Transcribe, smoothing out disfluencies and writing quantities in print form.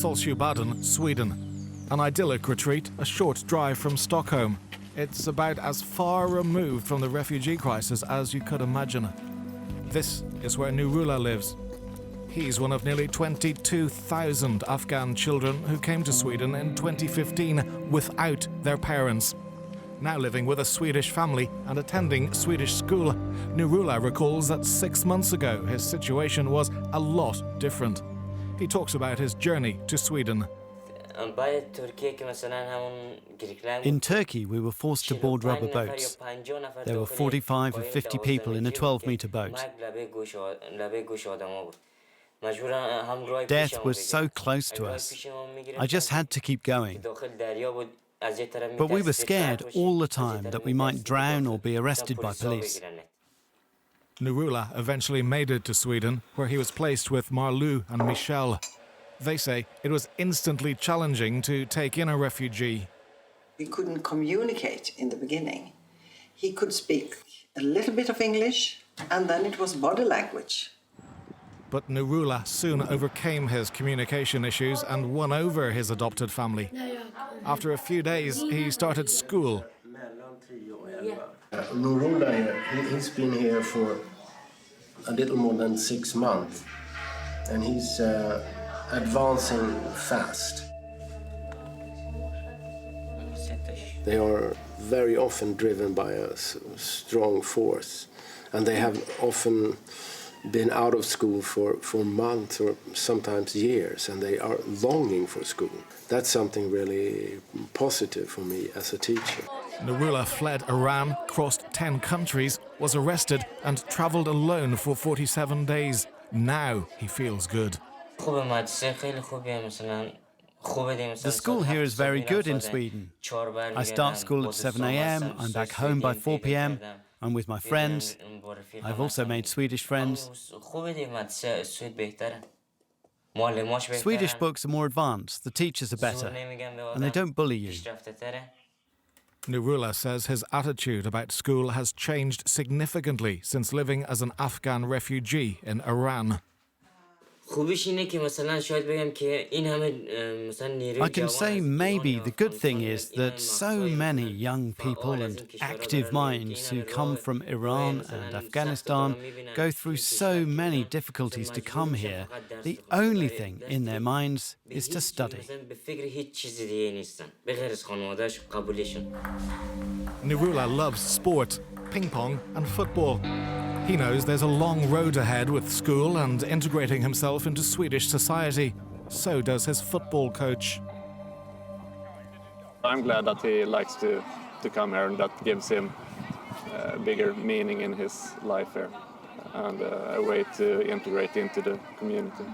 Saltsjöbaden, Sweden. An idyllic retreat a short drive from Stockholm. It's about as far removed from the refugee crisis as you could imagine. This is where Nourollah lives. He's one of nearly 22,000 Afghan children who came to Sweden in 2015 without their parents. Now living with a Swedish family and attending Swedish school, Nourollah recalls that 6 months ago his situation was a lot different. He talks about his journey to Sweden. In Turkey, we were forced to board rubber boats. There were 45 or 50 people in a 12-meter boat. Death was so close to us. I just had to keep going. But we were scared all the time that we might drown or be arrested by police. Nourollah eventually made it to Sweden, where he was placed with Marlou and Michel. They say it was instantly challenging to take in a refugee. We couldn't communicate in the beginning. He could speak a little bit of English, and then it was body language. But Nourollah soon overcame his communication issues and won over his adopted family. After a few days, he started school. Nourollah, he's been here for a little more than 6 months, and he's advancing fast. They are very often driven by a strong force, and they have often been out of school for months or sometimes years, and they are longing for school. That's something really positive for me as a teacher. Nourollah fled Iran, crossed 10 countries, was arrested and travelled alone for 47 days. Now he feels good. The school here is very good in Sweden. I start school at 7 a.m, I'm back home by 4 p.m, I'm with my friends. I've also made Swedish friends. Swedish books are more advanced, the teachers are better, and they don't bully you. Nourollah says his attitude about school has changed significantly since living as an Afghan refugee in Iran. I can say maybe the good thing is that so many young people and active minds who come from Iran and Afghanistan go through so many difficulties to come here. The only thing in their minds is to study. Nourollah loves sport, ping pong and football. He knows there's a long road ahead with school and integrating himself into Swedish society. So does his football coach. I'm glad that he likes to come here, and that gives him a bigger meaning in his life here and a way to integrate into the community.